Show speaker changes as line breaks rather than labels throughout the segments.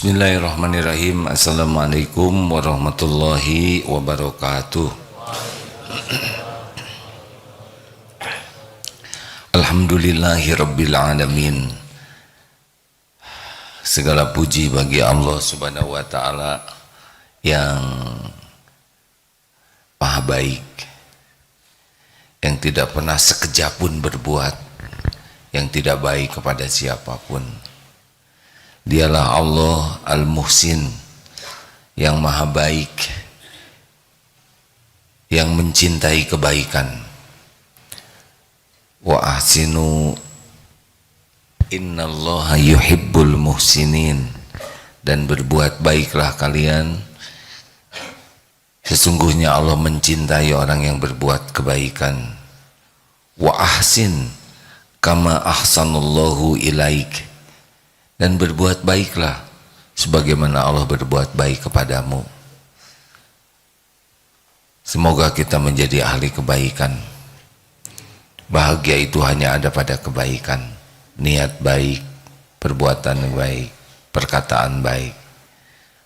Bismillahirrahmanirrahim. Assalamualaikum warahmatullahi wabarakatuh. Alhamdulillahi rabbil alamin. Segala puji bagi Allah subhanahu wa ta'ala yang maha baik, yang tidak pernah sekejap pun berbuat yang tidak baik kepada siapapun. Dialah Allah Al-Muhsin, yang maha baik, yang mencintai kebaikan. Wa ahsinu innallaha yuhibbul muhsinin. Dan berbuat baiklah kalian, sesungguhnya Allah mencintai orang yang berbuat kebaikan. Wa ahsin kama ahsanallahu ilaik. Dan berbuat baiklah sebagaimana Allah berbuat baik kepadamu. Semoga kita menjadi ahli kebaikan. Bahagia itu hanya ada pada kebaikan. Niat baik, perbuatan baik, perkataan baik.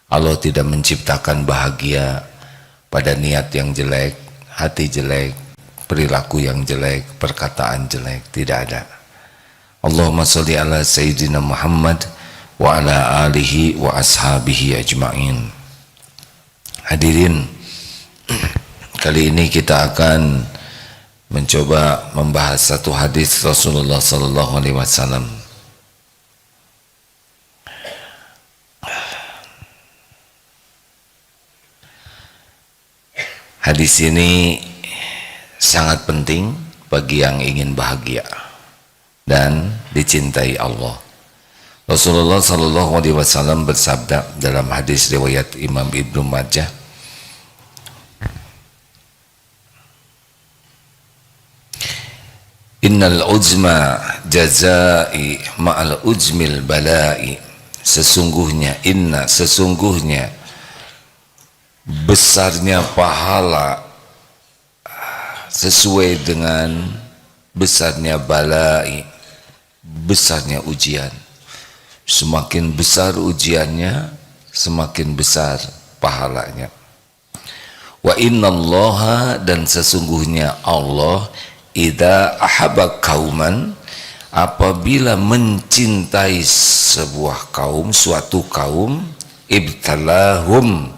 Allah tidak menciptakan bahagia pada niat yang jelek, hati jelek, perilaku yang jelek, perkataan jelek. Tidak ada. Allahumma sholli ala Sayyidina Muhammad wa ala alihi wa ashabihi ajma'in. Hadirin, kali ini kita akan mencoba membahas satu hadis Rasulullah sallallahu alaihi wasallam. Hadis ini sangat penting bagi yang ingin bahagia dan dicintai Allah. Rasulullah sallallahu alaihi wasallam bersabda dalam hadis riwayat Imam Ibnu Majah, Innal uzma jazai ma'al uzmil balai. Sesungguhnya besarnya pahala sesuai dengan besarnya balai, besarnya ujian. Semakin besar ujiannya, semakin besar pahalanya. Wa innallaha, dan sesungguhnya Allah, idza ahabba qauman, apabila mencintai sebuah kaum, suatu kaum, ibtalahum,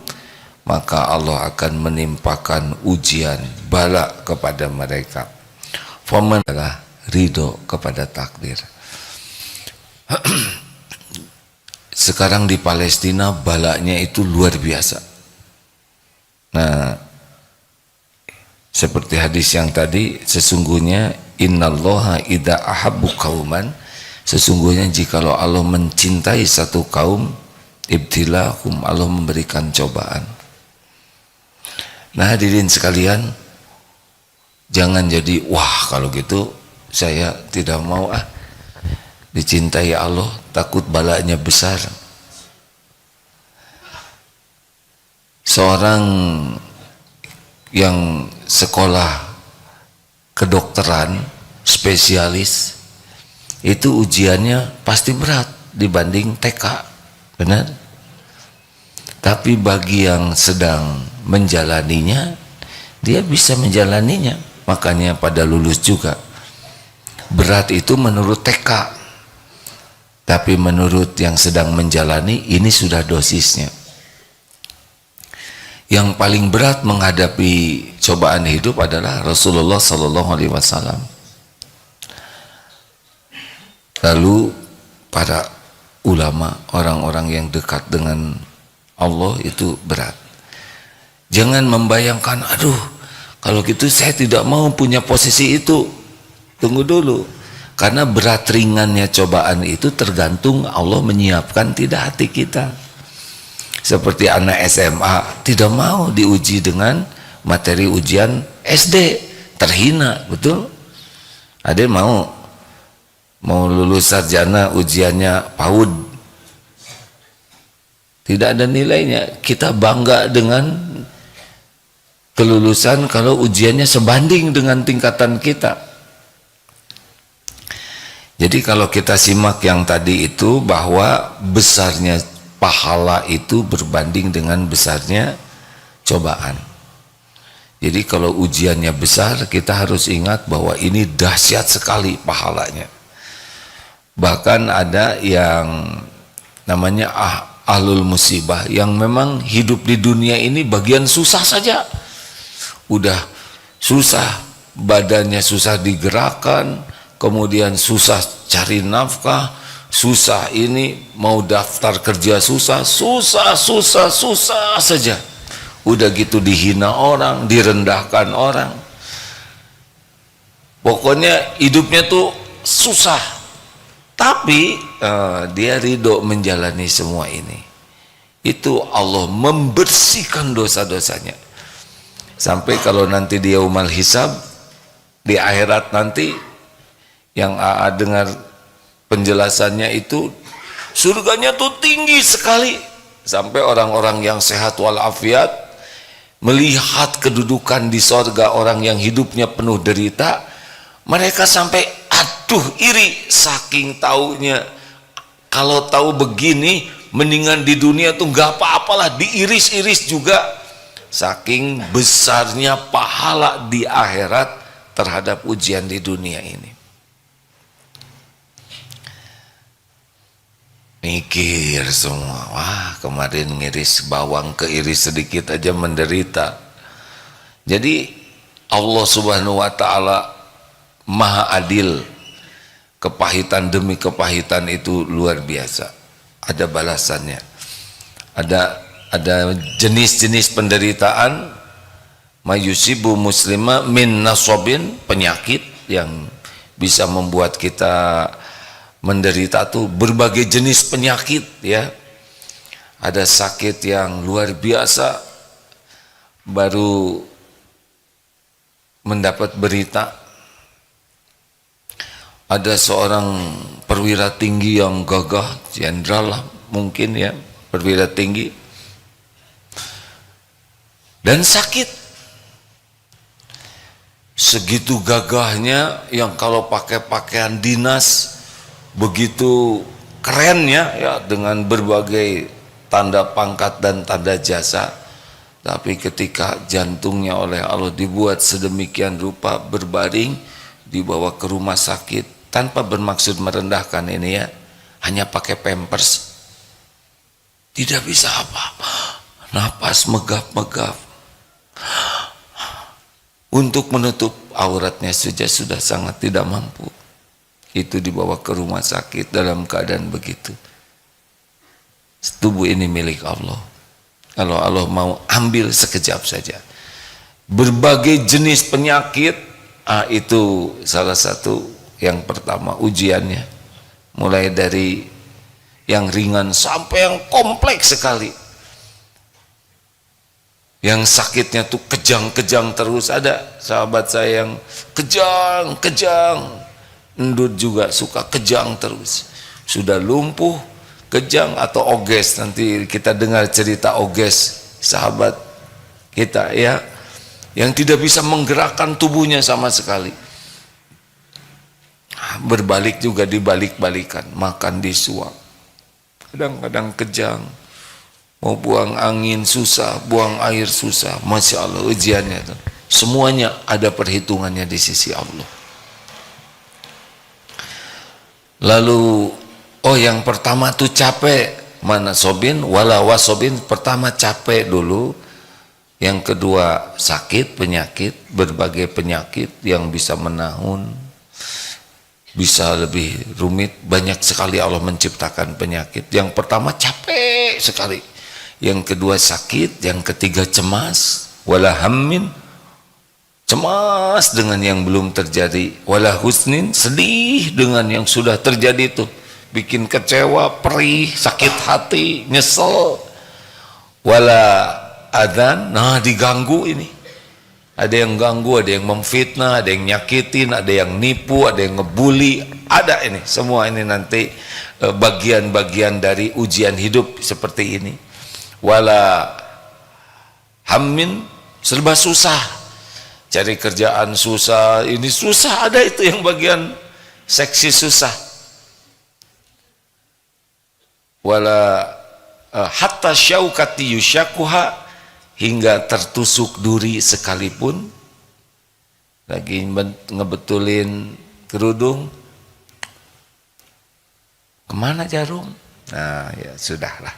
maka Allah akan menimpakan ujian, bala kepada mereka. Faman adalah ridho kepada takdir. Sekarang di Palestina balanya itu luar biasa. Nah, seperti hadis yang tadi, sesungguhnya innallaha idza ahabbu qauman, sesungguhnya jikalau Allah mencintai satu kaum, ibtilahum, Allah memberikan cobaan. Nah, hadirin sekalian, jangan jadi wah kalau gitu saya tidak mau dicintai Allah, takut balanya besar. Seorang yang sekolah kedokteran spesialis itu ujiannya pasti berat dibanding TK, benar? Tapi bagi yang sedang menjalaninya, dia bisa menjalaninya. Makanya pada lulus juga. Berat itu menurut TK, tapi menurut yang sedang menjalani, ini sudah dosisnya. Yang paling berat menghadapi cobaan hidup adalah Rasulullah sallallahu alaihi wasallam. Lalu para ulama, orang-orang yang dekat dengan Allah itu berat. Jangan membayangkan, aduh kalau gitu saya tidak mau punya posisi itu. Tunggu dulu, karena berat ringannya cobaan itu tergantung Allah menyiapkan tidak hati kita. Seperti anak SMA tidak mau diuji dengan materi ujian SD, terhina, betul? Ada mau lulus sarjana ujiannya PAUD, tidak ada nilainya. Kita bangga dengan kelulusan kalau ujiannya sebanding dengan tingkatan kita. Jadi kalau kita simak yang tadi itu, bahwa besarnya pahala itu berbanding dengan besarnya cobaan. Jadi kalau ujiannya besar, kita harus ingat bahwa ini dahsyat sekali pahalanya. Bahkan ada yang namanya ahlul musibah, yang memang hidup di dunia ini bagian susah saja. Udah susah, badannya susah digerakkan, kemudian susah cari nafkah, susah ini mau daftar kerja susah saja. Udah gitu dihina orang, direndahkan orang. Pokoknya hidupnya tuh susah. Tapi dia ridho menjalani semua ini. Itu Allah membersihkan dosa-dosanya. Sampai kalau nanti dia yaumal hisab, di akhirat nanti, yang AA dengar penjelasannya itu, surganya tuh tinggi sekali. Sampai orang-orang yang sehat walafiat melihat kedudukan di sorga orang yang hidupnya penuh derita, mereka sampai aduh iri, saking taunya kalau tahu begini mendingan di dunia tuh nggak apa-apalah, diiris-iris juga, saking besarnya pahala di akhirat terhadap ujian di dunia ini. Mikir semua, wah kemarin ngiris bawang keiris sedikit aja menderita. Jadi Allah subhanahu wa ta'ala maha adil. Kepahitan demi kepahitan itu luar biasa, ada balasannya. Ada jenis-jenis penderitaan, mayusibu muslima min nasobin, penyakit yang bisa membuat kita menderita tuh berbagai jenis penyakit ya. Ada sakit yang luar biasa, baru mendapat berita ada seorang perwira tinggi yang gagah, jenderal lah mungkin ya, perwira tinggi, dan sakit. Segitu gagahnya, yang kalau pakai pakaian dinas begitu kerennya ya, dengan berbagai tanda pangkat dan tanda jasa. Tapi ketika jantungnya oleh Allah dibuat sedemikian rupa, berbaring, dibawa ke rumah sakit, tanpa bermaksud merendahkan ini ya, hanya pakai pampers, tidak bisa apa-apa, napas megap-megap, untuk menutup auratnya saja sudah sangat tidak mampu. Itu dibawa ke rumah sakit dalam keadaan begitu. Tubuh ini milik Allah. Kalau Allah mau ambil sekejap saja. Berbagai jenis penyakit, itu salah satu yang pertama ujiannya. Mulai dari yang ringan sampai yang kompleks sekali. Yang sakitnya tuh kejang-kejang terus. Ada sahabat saya yang kejang-kejang, endut juga suka kejang terus, sudah lumpuh, kejang atau oges. Nanti kita dengar cerita oges sahabat kita ya, yang tidak bisa menggerakkan tubuhnya sama sekali. Berbalik juga dibalik-balikan, makan disuap, kadang-kadang kejang, mau buang angin susah, buang air susah. Masya Allah ujiannya itu. Semuanya ada perhitungannya di sisi Allah. Lalu yang pertama tuh capek, mana sobin wala wasobin. Pertama capek dulu, yang kedua sakit, penyakit, berbagai penyakit yang bisa menahun, bisa lebih rumit. Banyak sekali Allah menciptakan penyakit. Yang pertama capek sekali, yang kedua sakit, yang ketiga cemas, wala hammin, cemas dengan yang belum terjadi, wala husnin, sedih dengan yang sudah terjadi itu, bikin kecewa, perih, sakit hati, nyesel, wala adzan, diganggu ini. Ada yang ganggu, ada yang memfitnah, ada yang nyakitin, ada yang nipu, ada yang ngebully, ada ini. Semua ini nanti bagian-bagian dari ujian hidup seperti ini. Wala hammin, serba susah. Cari kerjaan susah, ini susah, ada itu yang bagian seksi susah. Wala hatta syaukati yusyakuha, hingga tertusuk duri sekalipun. Lagi ngebetulin kerudung, kemana jarum? Nah ya sudahlah,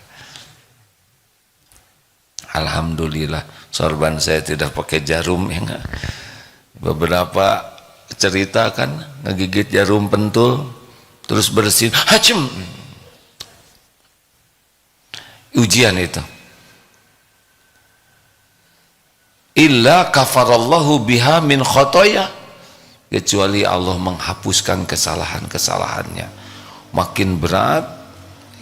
alhamdulillah sorban saya tidak pakai jarum ya enggak. Beberapa cerita kan ngegigit jarum pentul terus bersin, hacem. Ujian itu. Illa kafarallahu biha min khotoya, kecuali Allah menghapuskan kesalahan-kesalahannya. Makin berat.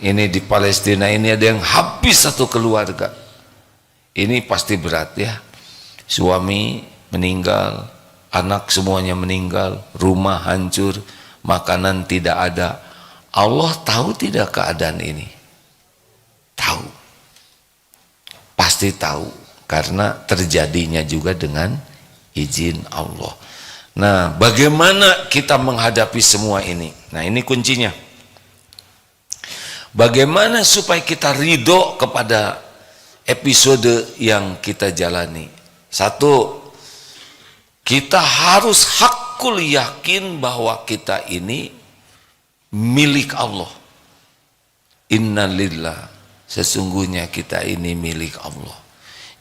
Ini di Palestina ini ada yang habis satu keluarga. Ini pasti berat ya. Suami meninggal, anak semuanya meninggal, rumah hancur, makanan tidak ada. Allah tahu tidak keadaan ini? Tahu. Pasti tahu. Karena terjadinya juga dengan izin Allah. Nah, bagaimana kita menghadapi semua ini? Nah, ini kuncinya. Bagaimana supaya kita ridho kepada episode yang kita jalani? Satu, kita harus hakul yakin bahwa kita ini milik Allah. Innalillah, sesungguhnya kita ini milik Allah.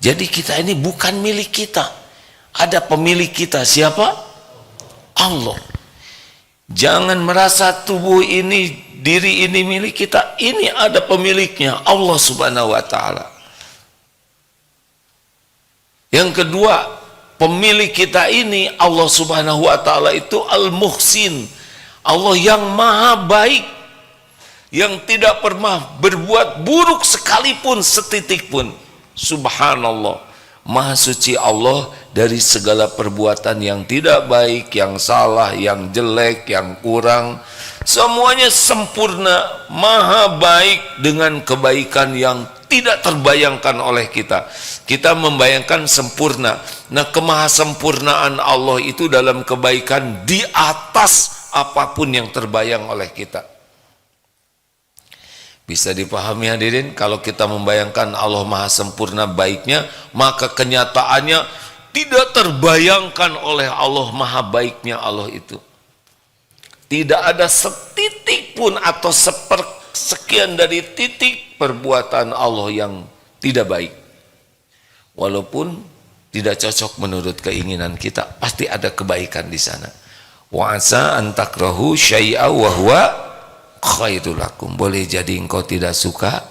Jadi kita ini bukan milik kita. Ada pemilik kita, siapa? Allah. Jangan merasa tubuh ini, diri ini milik kita. Ini ada pemiliknya, Allah Subhanahu wa ta'ala. Yang kedua, pemilik kita ini Allah Subhanahu wa ta'ala itu Al-Muhsin. Allah yang maha baik, yang tidak pernah berbuat buruk sekalipun setitik pun. Subhanallah, maha suci Allah dari segala perbuatan yang tidak baik, yang salah, yang jelek, yang kurang. Semuanya sempurna, maha baik dengan kebaikan yang tidak terbayangkan oleh kita. Kita membayangkan sempurna. Nah, kemahasempurnaan Allah itu dalam kebaikan di atas apapun yang terbayang oleh kita. Bisa dipahami hadirin, kalau kita membayangkan Allah maha sempurna baiknya, maka kenyataannya tidak terbayangkan oleh Allah maha baiknya Allah itu. Tidak ada setitik pun atau sekian dari titik perbuatan Allah yang tidak baik. Walaupun tidak cocok menurut keinginan kita, pasti ada kebaikan di sana. Wa asa an takrahu syai'a wa huwa khairul lakum. Boleh jadi engkau tidak suka,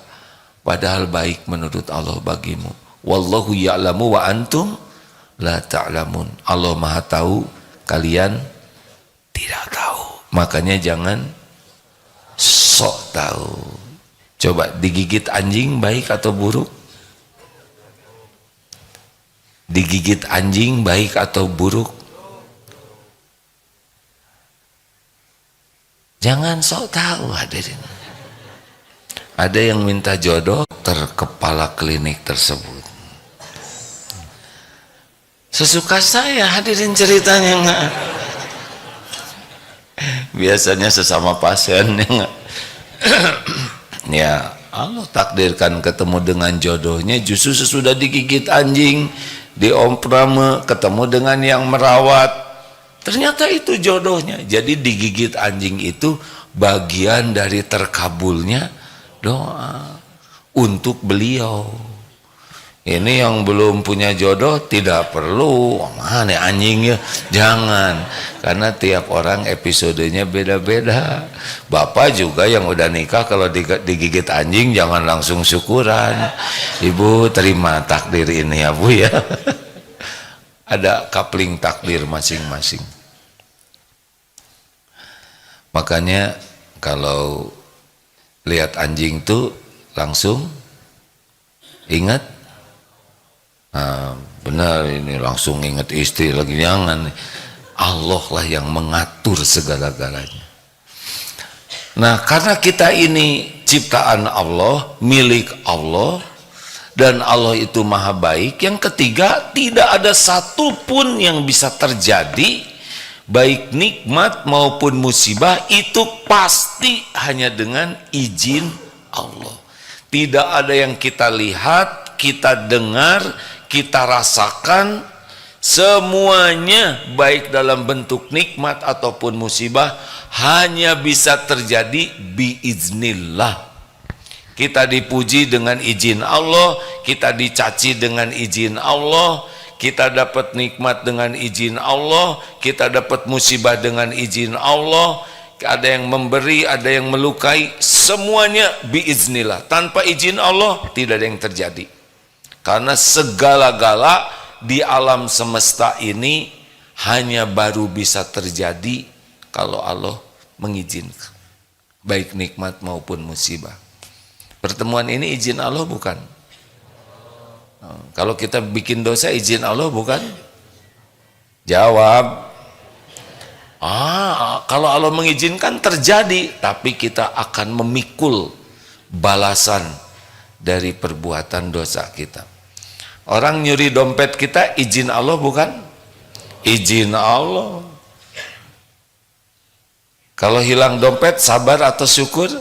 padahal baik menurut Allah bagimu. Wallahu ya'lamu wa antum la ta'lamun. Allah maha tahu, kalian tidak tahu. Makanya jangan sok tahu. Coba digigit anjing baik atau buruk? Digigit anjing baik atau buruk? Jangan sok tahu hadirin. Ada yang minta jodoh terkepala klinik tersebut. Sesuka saya hadirin ceritanya enggak. Biasanya sesama pasien enggak. Ya Allah takdirkan ketemu dengan jodohnya, justru sesudah digigit anjing, diomprame, ketemu dengan yang merawat. Ternyata itu jodohnya. Jadi digigit anjing itu bagian dari terkabulnya doa untuk beliau. Ini yang belum punya jodoh tidak perlu mana anjingnya, jangan, karena tiap orang episodenya beda-beda. Bapak juga yang udah nikah kalau digigit anjing jangan langsung syukuran. Ibu terima takdir ini ya Bu ya. Ada kapling takdir masing-masing. Makanya kalau lihat anjing tuh langsung ingat, nah, benar ini langsung ingat istri lagi, jangan. Allah lah yang mengatur segala-galanya. Nah, karena kita ini ciptaan Allah, milik Allah, dan Allah itu maha baik. Yang ketiga, tidak ada satupun yang bisa terjadi, baik nikmat maupun musibah, itu pasti hanya dengan izin Allah. Tidak ada yang kita lihat, kita dengar, kita rasakan, semuanya baik dalam bentuk nikmat ataupun musibah hanya bisa terjadi biiznillah. Kita dipuji dengan izin Allah, kita dicaci dengan izin Allah, kita dapat nikmat dengan izin Allah, kita dapat musibah dengan izin Allah. Ada yang memberi, ada yang melukai, semuanya biiznillah. Tanpa izin Allah tidak ada yang terjadi. Karena segala-gala di alam semesta ini hanya baru bisa terjadi kalau Allah mengizinkan, baik nikmat maupun musibah. Pertemuan ini izin Allah bukan? Kalau kita bikin dosa izin Allah bukan? Jawab. Kalau Allah mengizinkan terjadi, tapi kita akan memikul balasan dari perbuatan dosa kita. Orang nyuri dompet kita izin Allah bukan? Izin Allah. Kalau hilang dompet sabar atau syukur?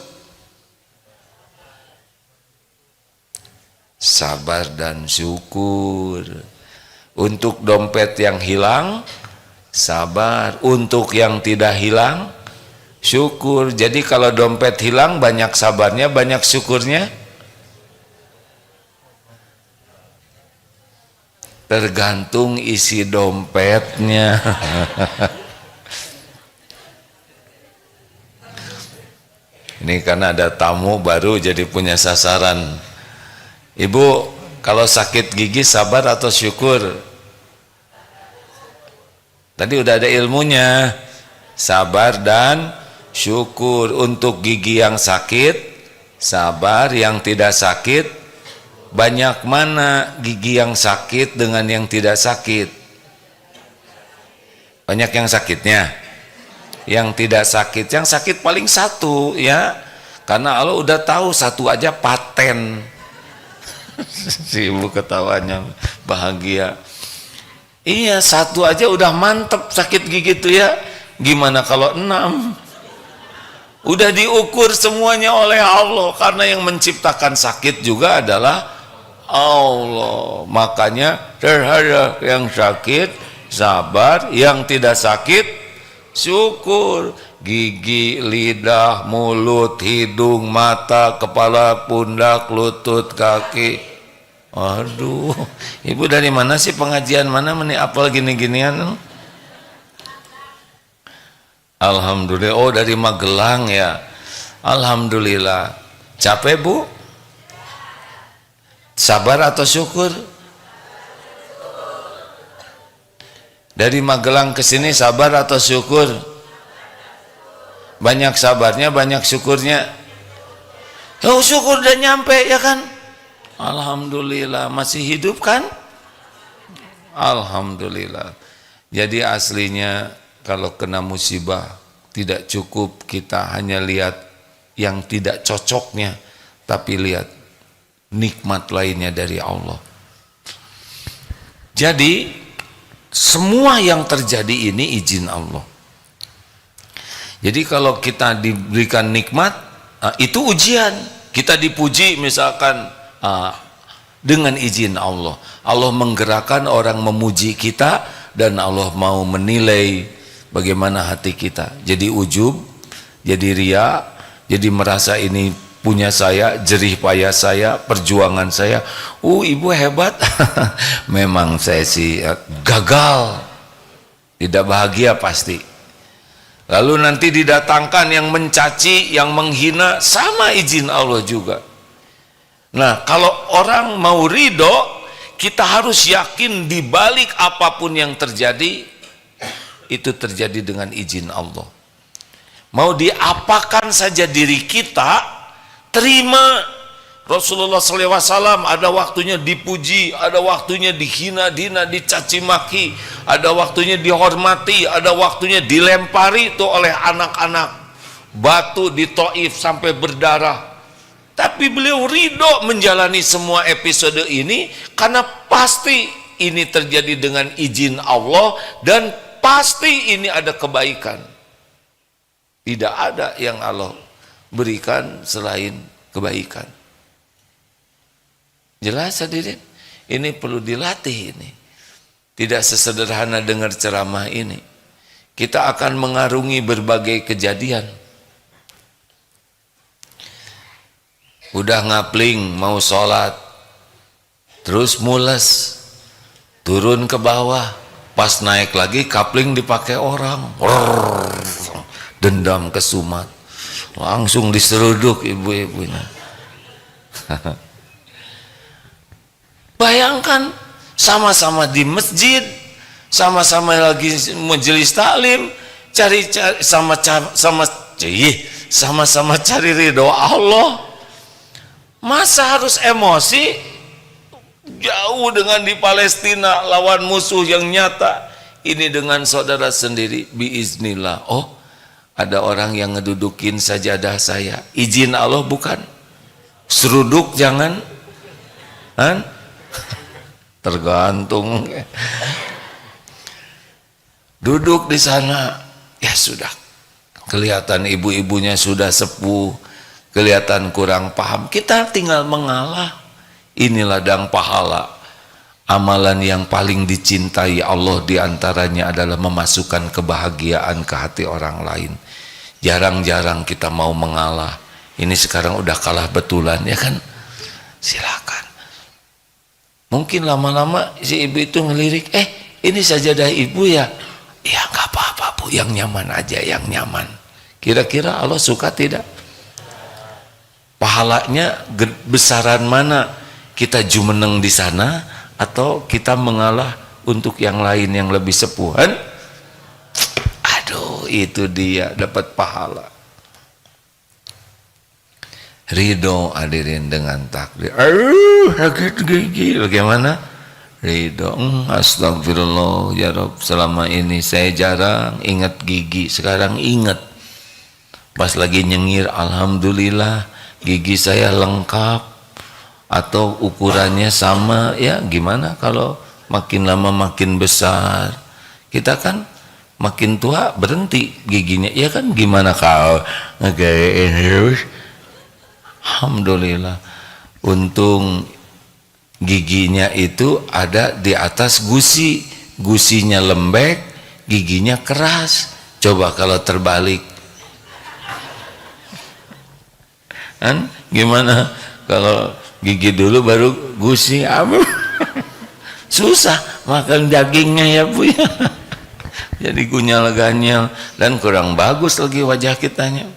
Sabar dan syukur. Untuk dompet yang hilang sabar, untuk yang tidak hilang syukur. Jadi kalau dompet hilang banyak sabarnya, banyak syukurnya? Tergantung isi dompetnya. Ini karena ada tamu baru jadi punya sasaran. Ibu, kalau sakit gigi sabar atau syukur? Tadi udah ada ilmunya, sabar dan syukur. Untuk gigi yang sakit sabar, yang tidak sakit, banyak mana gigi yang sakit dengan yang tidak sakit? Banyak yang sakitnya, yang tidak sakit. Yang sakit paling satu, ya, karena Allah udah tahu satu aja paten. Si ibu ketawanya bahagia. Iya, satu aja udah mantep sakit gigi itu ya. Gimana kalau 6? Udah diukur semuanya oleh Allah, karena yang menciptakan sakit juga adalah Allah. Makanya terhadap yang sakit sabar, yang tidak sakit syukur. Gigi, lidah, mulut, hidung, mata, kepala, pundak, lutut, kaki. Aduh, ibu dari mana sih, pengajian mana apal gini-ginian? Alhamdulillah. Oh, dari Magelang ya. Alhamdulillah. Capek bu? Sabar atau syukur? Dari Magelang ke sini sabar atau syukur? Banyak sabarnya, banyak syukurnya. Oh, syukur udah nyampe ya kan? Alhamdulillah. Masih hidup kan? Alhamdulillah. Jadi aslinya kalau kena musibah tidak cukup kita hanya lihat yang tidak cocoknya, tapi lihat nikmat lainnya dari Allah. Jadi semua yang terjadi ini izin Allah. Jadi kalau kita diberikan nikmat, itu ujian. Kita dipuji misalkan dengan izin Allah. Allah menggerakkan orang memuji kita, dan Allah mau menilai bagaimana hati kita. Jadi ujub, jadi ria, jadi merasa ini punya saya, jerih payah saya, perjuangan saya. Ibu hebat. Memang saya sih gagal, tidak bahagia pasti. Lalu nanti didatangkan yang mencaci, yang menghina, sama izin Allah juga. Nah, kalau orang mau ridho, kita harus yakin di balik apapun yang terjadi, itu terjadi dengan izin Allah. Mau diapakan saja diri kita, terima. Rasulullah SAW ada waktunya dipuji, ada waktunya dihina-hina, dicaci maki, ada waktunya dihormati, ada waktunya dilempari itu oleh anak-anak batu di Taif sampai berdarah. Tapi beliau ridho menjalani semua episode ini karena pasti ini terjadi dengan izin Allah, dan pasti ini ada kebaikan. Tidak ada yang Allah berikan selain kebaikan. Jelas hadirin, ini perlu dilatih ini. Tidak sesederhana dengar ceramah ini. Kita akan mengarungi berbagai kejadian. Udah ngapling mau sholat, terus mules, turun ke bawah, pas naik lagi kapling dipakai orang, dendam kesumat, langsung diseruduk ibu-ibunya. Bayangkan sama-sama di masjid, sama-sama lagi majelis taklim, sama-sama cari ridho Allah. Masa harus emosi? Jauh dengan di Palestina lawan musuh yang nyata, ini dengan saudara sendiri biiznillah. Oh, ada orang yang ngedudukin sajadah saya, izin Allah bukan? Seruduk jangan? Tergantung. Duduk di sana, ya sudah. Kelihatan ibu-ibunya sudah sepuh, kelihatan kurang paham. Kita tinggal mengalah. Ini ladang pahala. Amalan yang paling dicintai Allah diantaranya adalah memasukkan kebahagiaan ke hati orang lain. Jarang-jarang kita mau mengalah. Ini sekarang udah kalah betulan, ya kan? Silakan. Mungkin lama-lama si ibu itu ngelirik, ini sajadah ibu ya? Ya nggak apa-apa bu, yang nyaman aja, yang nyaman. Kira-kira Allah suka tidak? Pahalanya besaran mana? Kita jumeneng di sana atau kita mengalah untuk yang lain yang lebih sepuhan? Aduh, itu dia dapat pahala. Ridho hadirin dengan takdir. Sakit gigi. Bagaimana? Ridho. Astagfirullah ya Rabb. Selama ini saya jarang ingat gigi. Sekarang ingat. Pas lagi nyengir, alhamdulillah gigi saya lengkap. Atau ukurannya sama. Ya gimana kalau makin lama makin besar? Kita kan makin tua berhenti giginya. Ya kan gimana kau ngegayain terus? Alhamdulillah, untung giginya itu ada di atas gusi, gusinya lembek, giginya keras. Coba kalau terbalik, kan gimana? Kalau gigi dulu baru gusi, susah makan dagingnya ya bu ya. Jadi gunyal-ganyal dan kurang bagus lagi wajah kitanya.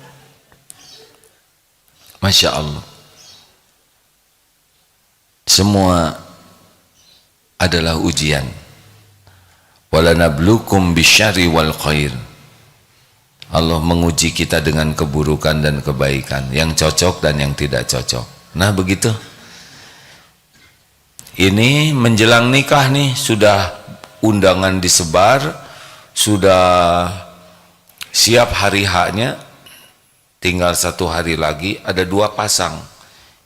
Masya Allah, semua adalah ujian. Walanablukum bisyarri wal khair. Allah menguji kita dengan keburukan dan kebaikan, yang cocok dan yang tidak cocok. Nah begitu. Ini menjelang nikah nih, sudah undangan disebar, sudah siap hari haknya. Tinggal 1 hari lagi, ada 2 pasang.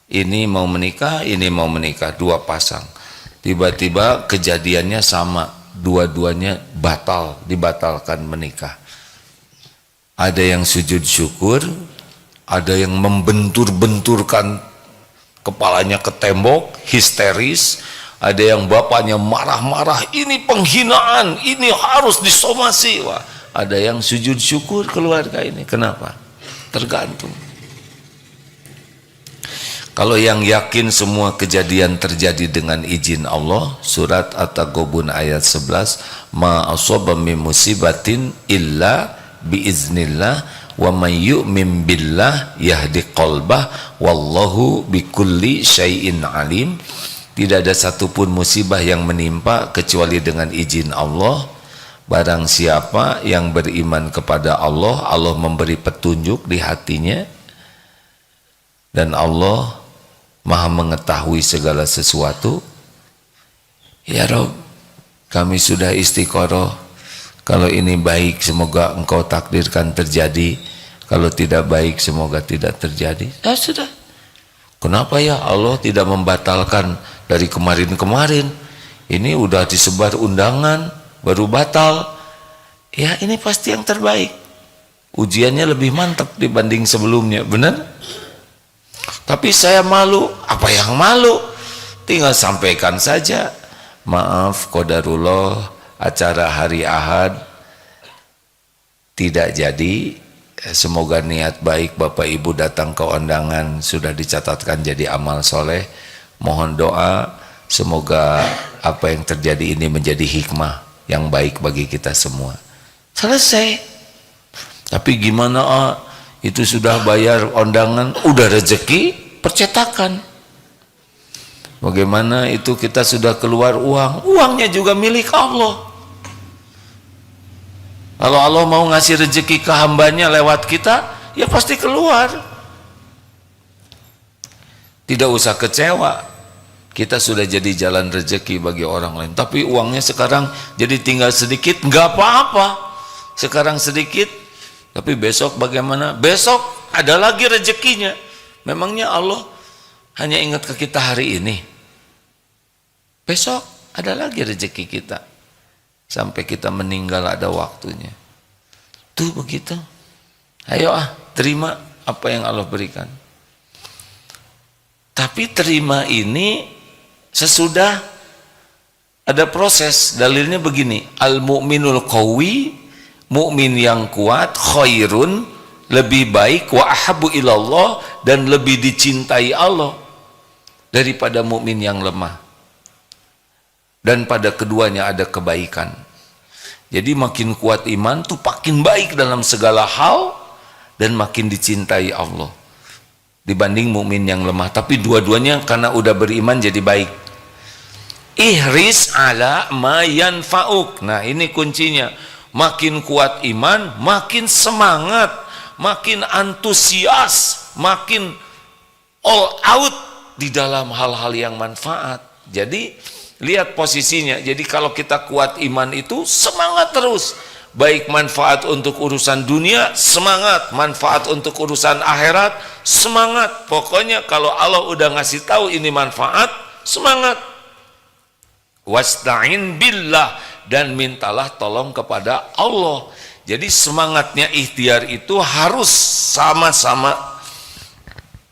Ini mau menikah, ini mau menikah, 2 pasang. Tiba-tiba kejadiannya sama, dua-duanya dibatalkan menikah. Ada yang sujud syukur, ada yang membentur-benturkan kepalanya ke tembok, histeris. Ada yang bapaknya marah-marah, ini penghinaan, ini harus disomasi. Wah, ada yang sujud syukur keluarga ini. Kenapa? Tergantung. Kalau yang yakin semua kejadian terjadi dengan izin Allah, surat At-Taghabun ayat 11, ma asaba min musibatin illa biiznillah wa may yu'min billah yahdi qalbah wallahu bikulli syai'in alim. Tidak ada satupun musibah yang menimpa kecuali dengan izin Allah. Barang siapa yang beriman kepada Allah, Allah memberi petunjuk di hatinya, dan Allah Maha mengetahui segala sesuatu. Ya Rabb, kami sudah istiqoroh. Kalau ini baik, semoga Engkau takdirkan terjadi. Kalau tidak baik, semoga tidak terjadi. Ya sudah. Kenapa ya Allah tidak membatalkan dari kemarin-kemarin? Ini udah disebar undangan, baru batal. Ya ini pasti yang terbaik. Ujiannya lebih mantap dibanding sebelumnya, benar? Tapi saya malu. Apa yang malu? tinggal sampaikan saja, maaf qadarullah acara hari Ahad tidak jadi, semoga niat baik Bapak Ibu datang ke undangan sudah dicatatkan jadi amal soleh, mohon doa semoga apa yang terjadi ini menjadi hikmah yang baik bagi kita semua. Selesai. Tapi gimana itu sudah bayar undangan, udah rezeki percetakan. Bagaimana itu kita sudah keluar uang, uangnya juga milik Allah. Kalau Allah mau ngasih rezeki ke hambanya lewat kita, ya pasti keluar. Tidak usah kecewa, kita sudah jadi jalan rezeki bagi orang lain. Tapi uangnya sekarang jadi tinggal sedikit, nggak apa-apa. Sekarang sedikit, tapi besok bagaimana? Besok ada lagi rezekinya. Memangnya Allah hanya ingat ke kita hari ini? Besok ada lagi rezeki kita. Sampai kita meninggal ada waktunya. Tuh begitu. Ayo terima apa yang Allah berikan. Tapi terima ini sesudah ada proses. Dalilnya begini, al-mu'minul qawi, mukmin yang kuat, khairun, lebih baik, wa ahabbu ilallah, dan lebih dicintai Allah daripada mukmin yang lemah. Dan pada keduanya ada kebaikan. Jadi makin kuat iman tuh makin baik dalam segala hal dan makin dicintai Allah dibanding mukmin yang lemah. Tapi dua-duanya karena udah beriman jadi baik. Ihris ala ma yanfa'uk. Nah, ini kuncinya. Makin kuat iman, makin semangat, makin antusias, makin all out di dalam hal-hal yang manfaat. Jadi lihat posisinya. Jadi kalau kita kuat iman itu semangat terus, baik manfaat untuk urusan dunia semangat, manfaat untuk urusan akhirat semangat. Pokoknya kalau Allah udah ngasih tahu ini manfaat, semangat. Wasta'in billah, dan mintalah tolong kepada Allah. Jadi semangatnya ikhtiar itu harus sama-sama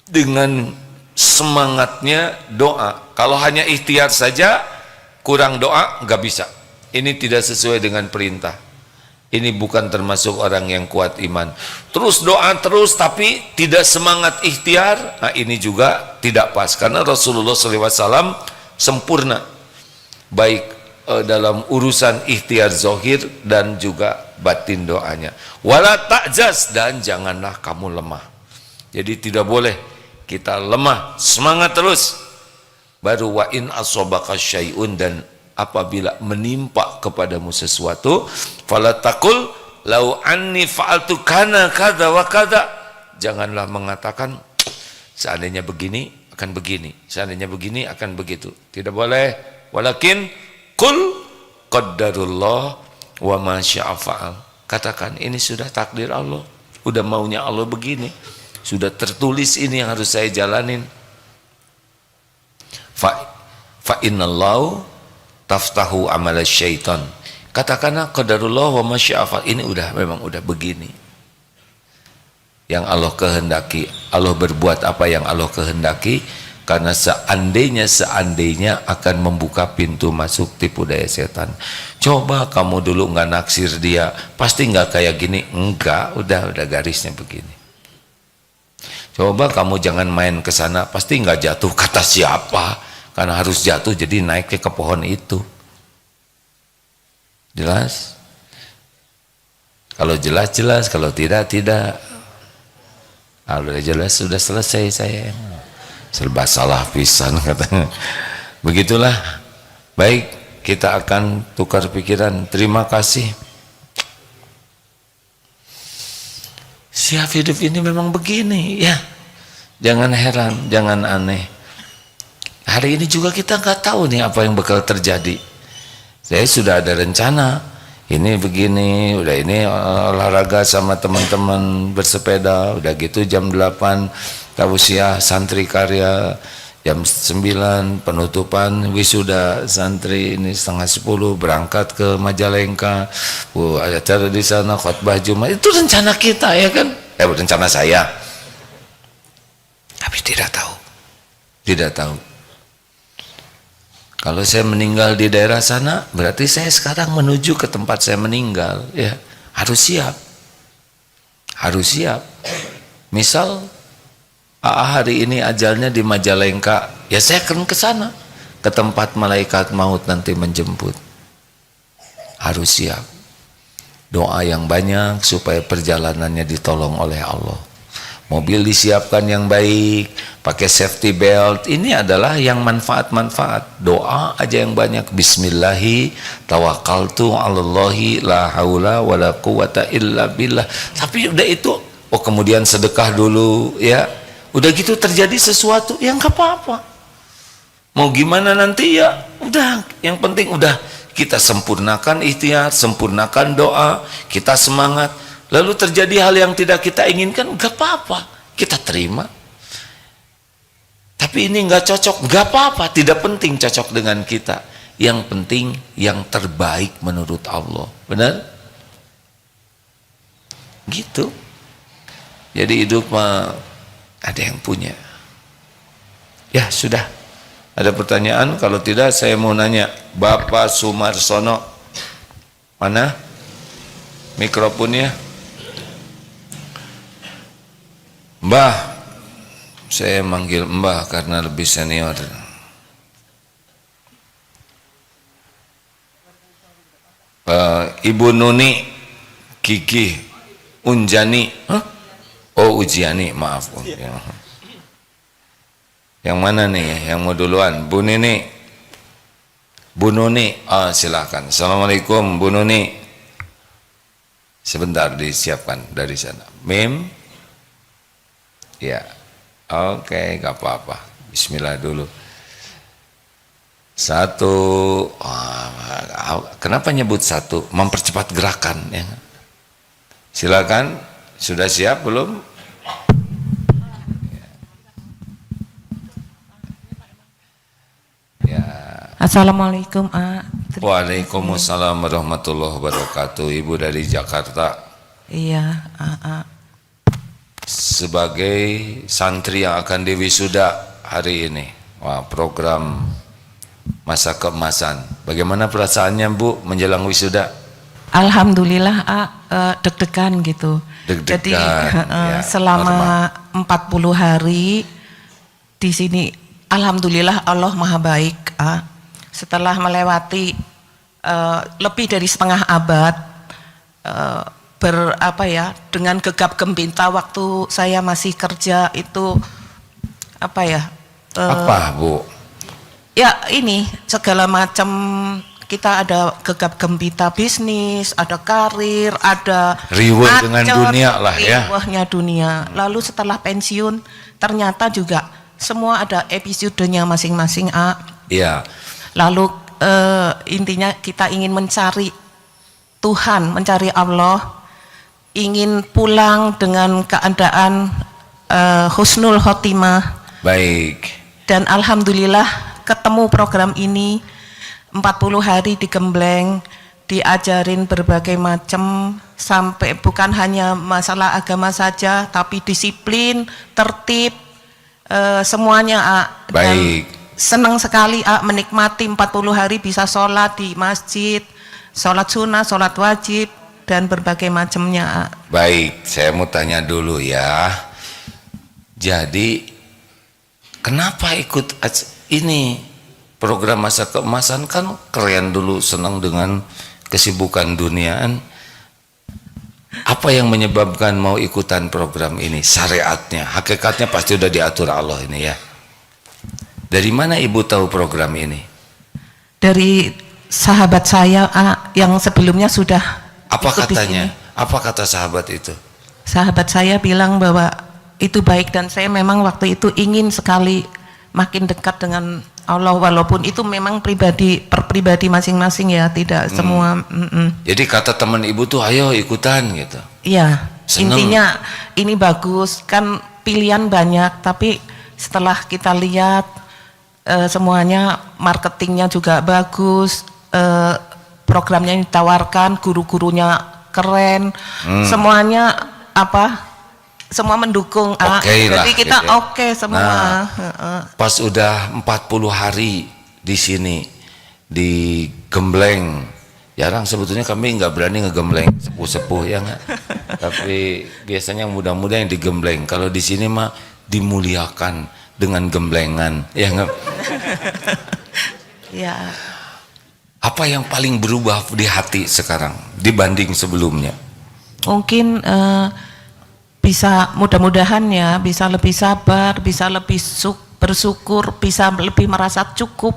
dengan semangatnya doa. Kalau hanya ikhtiar saja kurang doa, nggak bisa. Ini tidak sesuai dengan perintah. Ini bukan termasuk orang yang kuat iman. Terus doa terus tapi tidak semangat ikhtiar, nah ini juga tidak pas. Karena Rasulullah SAW sempurna, baik dalam urusan ikhtiar zahir dan juga batin doanya. Wala ta'jaz, dan janganlah kamu lemah. Jadi tidak boleh kita lemah, semangat terus. Baru wa in asobaka syai'un, dan apabila menimpa kepadamu sesuatu, fala taqul lau anni fa'altu kana kadza wa kadza. Janganlah mengatakan seandainya begini akan begini, seandainya begini akan begitu. Tidak boleh. Walakin qul qaddarullah wa ma syaa fa'al. Katakan ini sudah takdir Allah, udah maunya Allah begini, sudah tertulis ini yang harus saya jalanin. Fa innallahu taftahu amal syaitan. Katakanlah qadarullah wa ma syaa fa'al. Ini memang udah begini yang Allah kehendaki. Allah berbuat apa yang Allah kehendaki, karena seandainya akan membuka pintu masuk tipu daya setan. Coba kamu dulu nggak naksir dia, pasti nggak kayak gini. Enggak, udah garisnya begini. Coba kamu jangan main ke sana, pasti nggak jatuh. Kata siapa? Karena harus jatuh jadi naik ke pohon itu. Jelas? Kalau jelas, kalau tidak. Kalau jelas sudah selesai saya. Serba salah pisan katanya. Begitulah. Baik, kita akan tukar pikiran. Terima kasih. Siap hidup ini memang begini ya. Jangan heran, jangan aneh. Hari ini juga kita nggak tahu nih apa yang bakal terjadi. Saya sudah ada rencana. Ini begini, udah ini olahraga sama teman-teman bersepeda, udah gitu jam 8 tausiah santri karya, jam 9 penutupan wisuda santri, ini setengah 10 berangkat ke Majalengka, ada acara di sana khotbah Jumat. Itu rencana kita ya kan? Rencana saya. Tapi tidak tahu. Kalau saya meninggal di daerah sana, berarti saya sekarang menuju ke tempat saya meninggal, ya. Harus siap. Harus siap. Misal hari ini ajalnya di Majalengka, ya saya akan ke sana, ke tempat malaikat maut nanti menjemput. Harus siap. Doa yang banyak supaya perjalanannya ditolong oleh Allah. Mobil disiapkan yang baik, pakai safety belt. Ini adalah yang manfaat-manfaat. Doa aja yang banyak. Bismillahi tawakkaltu 'alallahi la haula wala quwata illa billah. Tapi udah itu, oh kemudian sedekah dulu, ya. Udah gitu terjadi sesuatu, ya nggak apa-apa. Mau gimana nanti ya, udah. Yang penting udah kita sempurnakan ikhtiar, sempurnakan doa, kita semangat. Lalu terjadi hal yang tidak kita inginkan, gak apa-apa, kita terima. Tapi ini gak cocok, gak apa-apa, tidak penting cocok dengan kita. Yang penting yang terbaik menurut Allah, benar? Gitu. Jadi hidup ada yang punya. Ya sudah, ada pertanyaan? Kalau tidak saya mau nanya, Bapak Sumarsono, mana mikrofonnya? Mbah, saya manggil Mbah karena lebih senior. Ibu Nuni, Kiki, Unjani, oh Ujiani, maaf. Yang mana nih? Yang mau duluan? Bu Nini, Bu Nuni, silakan. Assalamualaikum Bu Nuni. Sebentar disiapkan dari sana. Mim. Ya, oke, gak apa-apa. Bismillah dulu. Satu, kenapa nyebut satu? Mempercepat gerakan, ya. Silakan, sudah siap belum? Ya.
Assalamualaikum.
Waalaikumsalam warahmatullahi wabarakatuh. Ibu dari Jakarta.
Iya.
Sebagai santri yang akan diwisuda hari ini, wah, program masa keemasan, bagaimana perasaannya Bu menjelang wisuda?
Alhamdulillah deg-degan gitu.
Deg-degan.
Jadi
Ya,
selama 40 hari di sini, alhamdulillah Allah Maha Baik. Setelah melewati lebih dari setengah abad, dengan gegap gempita waktu saya masih kerja itu
apa Bu?
Ya ini segala macam, kita ada gegap gempita bisnis, ada karir, ada
riweh dengan dunia lah ya.
Riwehnya dunia. Lalu setelah pensiun ternyata juga semua ada episodenya masing-masing.
Iya.
Lalu intinya kita ingin mencari Tuhan, mencari Allah, ingin pulang dengan keadaan husnul khotimah.
Baik.
Dan alhamdulillah ketemu program ini, 40 hari digembleng, diajarin berbagai macam, sampai bukan hanya masalah agama saja, tapi disiplin, tertib, semuanya.
Baik.
Dan senang sekali menikmati 40 hari bisa sholat di masjid, sholat sunnah, sholat wajib, dan berbagai macamnya.
Baik, saya mau tanya dulu ya. Jadi kenapa ikut ini program masa keemasan? Kan keren dulu, senang dengan kesibukan duniaan. Apa yang menyebabkan mau ikutan program ini? Syariatnya, hakikatnya pasti udah diatur Allah ini ya. Dari mana Ibu tahu program ini?
Dari sahabat saya yang sebelumnya sudah.
Apa katanya? Apa kata sahabat itu?
Sahabat saya bilang bahwa itu baik, dan saya memang waktu itu ingin sekali makin dekat dengan Allah, walaupun itu memang per pribadi masing-masing ya, tidak semua.
Jadi kata teman Ibu tuh ayo ikutan gitu.
Iya,
Seneng.
intinya ini bagus, kan pilihan banyak, tapi setelah kita lihat semuanya, marketingnya juga bagus, programnya yang ditawarkan, guru-gurunya keren, semuanya semua mendukung.
Okay
jadi kita
gitu ya.
oke semua.
Nah, pas udah 40 hari di sini, digembleng. Jarang sebetulnya kami nggak berani ngegembleng sepuh-sepuh ya nggak. Tapi biasanya muda-muda yang digembleng. Kalau di sini mah dimuliakan dengan gemblengan ya nggak.
Ya,
Apa yang paling berubah di hati sekarang dibanding sebelumnya?
mungkin bisa mudah-mudahan ya bisa lebih sabar, bisa lebih bersyukur, bisa lebih merasa cukup,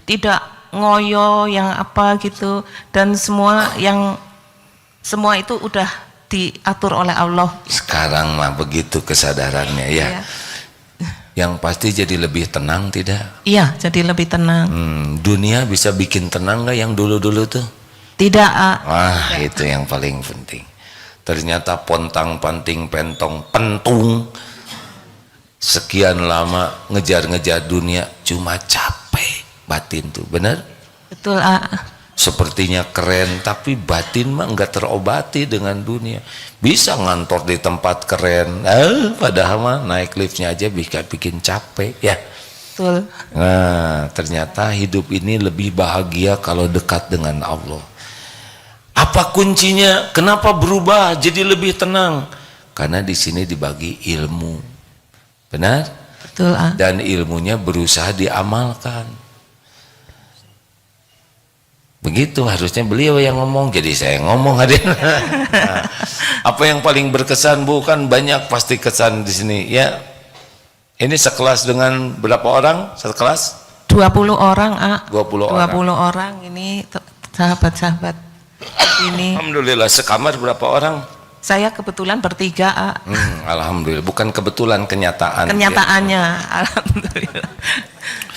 tidak ngoyo yang apa gitu, dan semua itu udah diatur oleh Allah.
Sekarang mah begitu kesadarannya ya.
Iya.
Yang pasti jadi lebih tenang tidak?
Iya, jadi lebih tenang.
Dunia bisa bikin tenang nggak yang dulu-dulu tuh?
Tidak.
Wah, itu yang paling penting. Ternyata pontang panting pentong pentung sekian lama ngejar-ngejar dunia cuma capek batin tuh, bener?
Betul.
Sepertinya keren tapi batin mah nggak terobati dengan dunia. Bisa ngantor di tempat keren, padahal mah naik liftnya aja bisa bikin capek ya.
Betul.
Nah, ternyata hidup ini lebih bahagia kalau dekat dengan Allah. Apa kuncinya? Kenapa berubah jadi lebih tenang? Karena di sini dibagi ilmu, benar?
Betul.
Dan ilmunya berusaha diamalkan. Begitu harusnya beliau yang ngomong, jadi saya ngomong hadir. Nah, apa yang paling berkesan? Bukan banyak pasti kesan di sini ya. Ini sekelas dengan berapa orang? Sekelas?
20 orang,
20
orang ini sahabat-sahabat ini.
Alhamdulillah. Sekamar berapa orang?
Saya kebetulan bertiga,
Alhamdulillah. Bukan kebetulan, kenyataan.
kenyataannya. Alhamdulillah.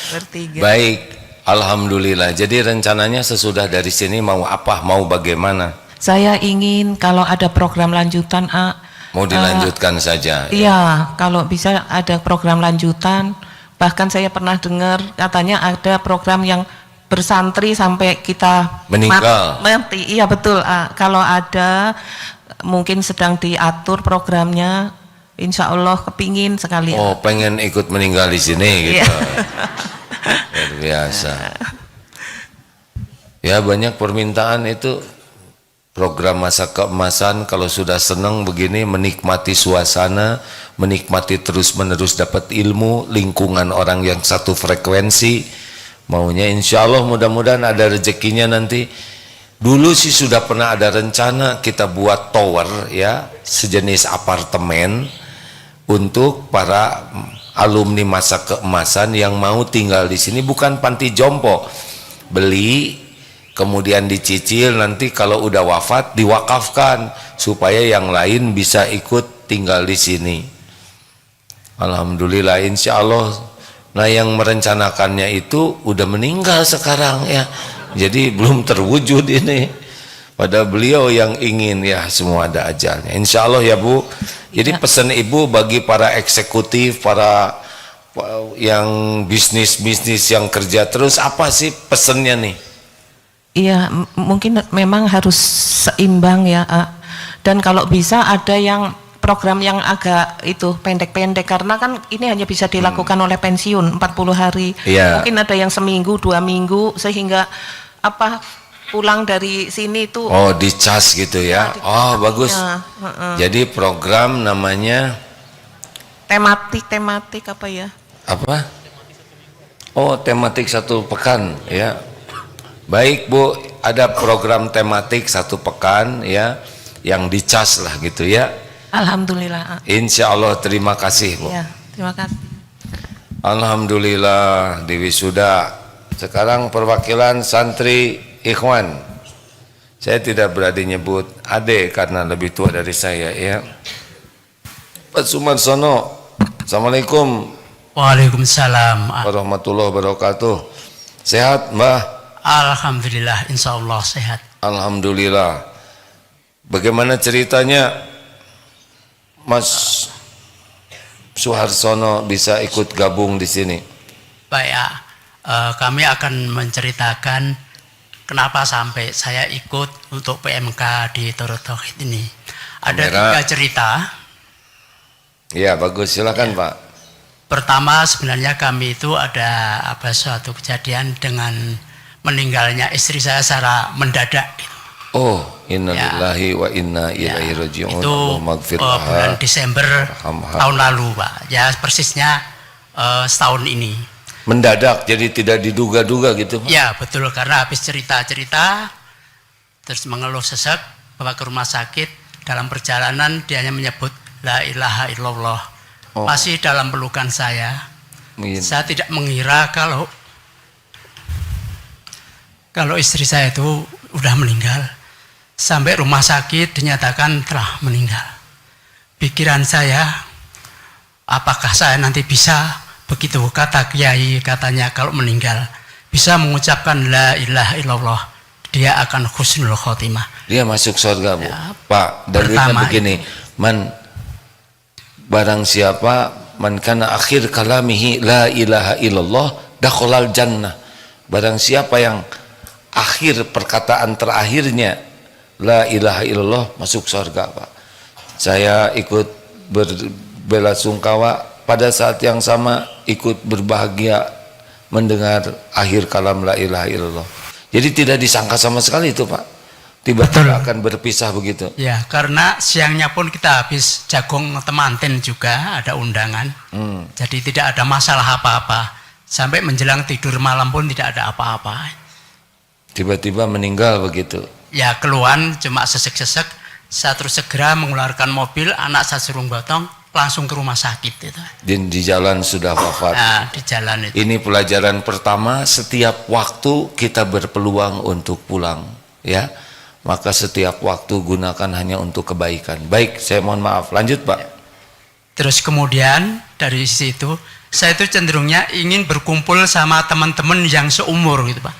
Bertiga.
Baik, alhamdulillah. Jadi rencananya sesudah dari sini mau apa? Mau bagaimana?
Saya ingin kalau ada program lanjutan,
Mau dilanjutkan saja.
iya, kalau bisa ada program lanjutan. Bahkan saya pernah dengar katanya ada program yang bersantri sampai kita
Meninggal.
mati. Iya betul. Kalau ada mungkin sedang diatur programnya, insya Allah kepingin sekali.
Oh, pengen ikut meninggal di sini gitu.
Iya.
Luar biasa. Ya, banyak permintaan itu program masa keemasan. Kalau sudah senang begini, menikmati suasana, menikmati terus-menerus dapat ilmu, lingkungan orang yang satu frekuensi. Maunya insya Allah mudah-mudahan ada rezekinya nanti. Dulu sih sudah pernah ada rencana kita buat tower ya, sejenis apartemen untuk para alumni masa keemasan yang mau tinggal di sini, bukan panti jompo. Beli kemudian dicicil, nanti kalau udah wafat diwakafkan supaya yang lain bisa ikut tinggal di sini. Alhamdulillah, insya Allah. Nah, yang merencanakannya itu udah meninggal sekarang ya, jadi belum terwujud ini. Pada beliau yang ingin ya, semua ada ajalnya. Insya Allah ya Bu. Jadi pesan Ibu bagi para eksekutif, para yang bisnis yang kerja terus, apa sih pesannya nih?
Iya, mungkin memang harus seimbang ya, dan kalau bisa ada yang program yang agak itu pendek-pendek, karena kan ini hanya bisa dilakukan oleh pensiun 40 hari.
Iya.
Mungkin ada yang seminggu, 2 minggu, sehingga pulang dari sini itu
Dicas gitu ya. Bagus. Jadi program namanya
tematik apa ya?
apa? Tematik 1 pekan ya. Baik Bu, ada program tematik 1 pekan ya, yang dicas lah gitu ya.
Alhamdulillah.
Insya Allah. Terima kasih Bu.
Ya, terima kasih.
Alhamdulillah di wisuda. Sekarang perwakilan santri Ikhwan. Saya tidak berani nyebut Ade karena lebih tua dari saya ya. Pak Sumarsono. Assalamualaikum
Waalaikumsalam.
warahmatullahi wabarakatuh. Sehat Mbah?
Alhamdulillah, insya Allah sehat.
Alhamdulillah. Bagaimana ceritanya Mas Suharsono bisa ikut gabung di sini?
Baik ya, kami akan menceritakan kenapa sampai saya ikut untuk PMK di Darut Tauhid ini. Ada 3 cerita.
Ya bagus, silakan Pak.
Pertama, sebenarnya kami itu ada suatu kejadian dengan meninggalnya istri saya secara mendadak.
Oh, innalillahi wa inna ilaihi raji'un.
Itu bulan Desember tahun lalu, Pak. Ya persisnya setahun ini.
Mendadak, jadi tidak diduga-duga gitu, Pak?
Ya betul, karena habis cerita-cerita terus mengeluh sesek, bawa ke rumah sakit. Dalam perjalanan dia hanya menyebut la ilaha illallah. Masih dalam pelukan saya. Saya tidak mengira kalau istri saya itu udah meninggal. Sampai rumah sakit dinyatakan telah meninggal. Pikiran saya, apakah saya nanti bisa, begitu kata kiai katanya kalau meninggal bisa mengucapkan la ilaha illallah, dia akan husnul khotimah.
Dia masuk surga, Bu.
Ya,
Pak, dalilnya begini, barang siapa man kana akhir kalamihi la ilaha illallah dakhalal jannah. Barang siapa yang akhir perkataan terakhirnya la ilaha illallah masuk surga, Pak. Saya ikut berbelasungkawa pada saat yang sama, ikut berbahagia mendengar akhir kalam la ilaha illallah. Jadi tidak disangka sama sekali itu, Pak. Tiba-tiba akan berpisah begitu.
Ya, karena siangnya pun kita habis jagung temanten juga, ada undangan. Jadi tidak ada masalah apa-apa. Sampai menjelang tidur malam pun tidak ada apa-apa.
Tiba-tiba meninggal begitu.
Ya, keluhan cuma sesek-sesek. Saya terus segera mengeluarkan mobil, anak saya suruh gotong, langsung ke rumah sakit itu.
Dan di jalan sudah wafat.
Nah, di jalan itu.
Ini pelajaran pertama, setiap waktu kita berpeluang untuk pulang, ya. Maka setiap waktu gunakan hanya untuk kebaikan. Baik, saya mohon maaf. Lanjut, Pak.
Terus kemudian dari situ saya itu cenderungnya ingin berkumpul sama teman-teman yang seumur gitu, Pak.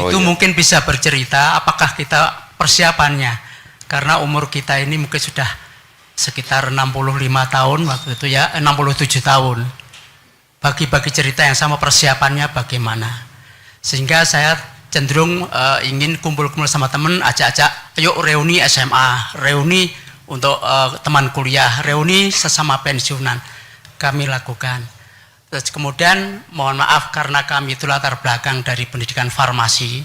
Itu
iya.
mungkin bisa bercerita apakah kita persiapannya, karena umur kita ini mungkin sudah sekitar 65 tahun waktu itu ya, 67 tahun. Bagi-bagi cerita yang sama, persiapannya bagaimana. Sehingga saya cenderung ingin kumpul-kumpul sama teman, ajak-ajak, yuk reuni SMA, reuni untuk teman kuliah, reuni sesama pensiunan. Kami lakukan. Terus kemudian mohon maaf karena kami itu latar belakang dari pendidikan farmasi,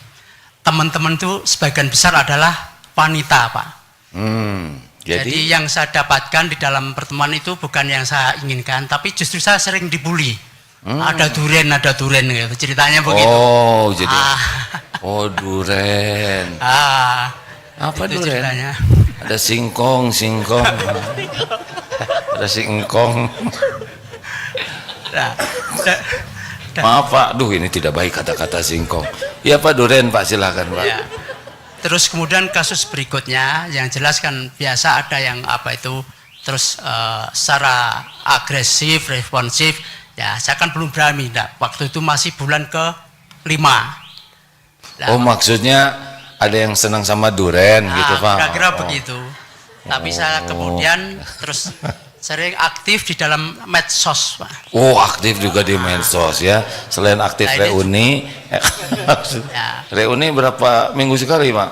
teman-teman itu sebagian besar adalah wanita, Pak. Jadi yang saya dapatkan di dalam pertemuan itu bukan yang saya inginkan, tapi justru saya sering dibully. Ada duren gitu. Ceritanya begitu.
Oh, jadi oh duren. Apa
itu
duren?
Ceritanya.
Ada singkong. Ada singkong. Maaf, Pak. Duh, ini tidak baik kata-kata singkong. Ya, Pak, duren, Pak, silakan, Pak.
Ya. Terus kemudian kasus berikutnya yang jelas kan biasa ada yang apa itu terus secara agresif, responsif. Ya, saya kan belum berani. Waktu itu masih bulan ke-5.
Oh, maksudnya ada yang senang sama duren gitu, Pak.
Kira-kira begitu. Tapi saya kemudian terus sering aktif di dalam medsos, Pak.
Oh, aktif juga di medsos ya. Selain aktif reuni,
ya.
Reuni berapa minggu sekali, Pak?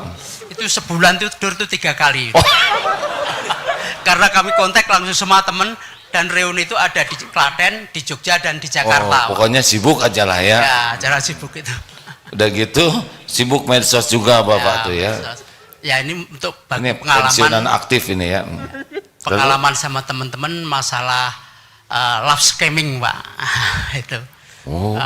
Itu sebulan tidur tuh 3 kali. Oh. Karena kami kontak langsung sama temen, dan reuni itu ada di Klaten, di Jogja, dan di Jakarta.
Oh, pokoknya sibuk aja lah ya.
Ya, acara sibuk itu.
Udah gitu sibuk medsos juga Bapak
Ya,
tuh ya.
medsos. Ya ini untuk
Ini
pengalaman.
pensiunan aktif ini ya.
Pengalaman sama teman-teman masalah love scamming, Pak. Itu.
Oh,